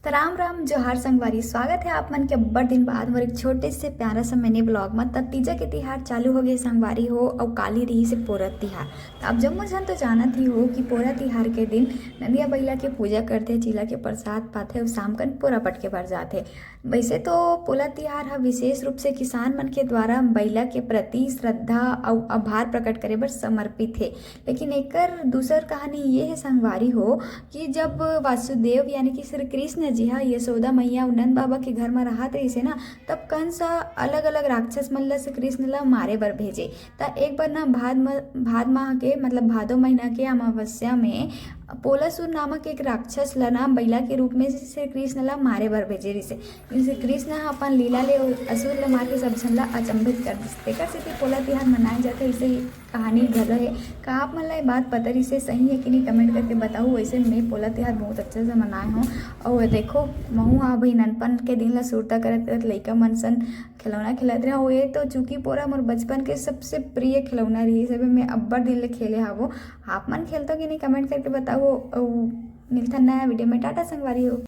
तो राम राम जोहार संगवारी, स्वागत है आप मन के अब्बड़ दिन बाद और एक छोटे से प्यारा सा मिनी ब्लॉग में। तब तीजा के तिहार चालू हो गए संगवारी हो और काली रही से पोरा तिहार। तो आप जम्मो झन तो जानत ही हो कि पोरा तिहार के दिन नदिया बैला के पूजा करते, चिला के प्रसाद पाते और शाम कन पोरा पट के भर जाते। वैसे तो पोला तिहार है विशेष रूप से किसान मन के द्वारा बैला के प्रति श्रद्धा और आभार प्रकट करे बर समर्पित है। लेकिन एकर दूसर कहानी ये है संगवारी हो कि जब वासुदेव यानी कि श्री कृष्ण जी हा यशोदा मैया और नंद बाबा के घर में रहत रही से ना, तब कंस अलग अलग राक्षस मन ला श्री कृष्ण ला मारे बर भेजे। त एक बार ना भाद माह के मतलब भादो महीना के अमावस्या में पोलासुर नामक एक राक्षस ला ना बैला के रूप में श्री कृष्ण ला मारे बर भेजे रही से। श्री कृष्ण ह अपन लीला ले असुर ला मार के सब झन ला अचंभित कर दिस। तेकर सेती पोला तिहार मनाए जाते। इसे कहानी घलो है। का आप मन ला ये बात पता रही से सही है कि नहीं, कमेंट करके बताओ। वैसे मैं पोला तिहार बहुत अच्छे से मनाए हूँ। और देखो महू अभी ननपन के दिन ला सुरता करत करत लइका मन सन खिलौना खिलाते रहे। और ये तो चूंकि पोरा मोर बचपन के सबसे प्रिय खिलौना रही सब मैं अब्बड़ दिन ले खेले हावो। आप मन खेलते कि नहीं, कमेंट करके बताओ। मिलता नया वीडियो में। टाटा संगवारी हो।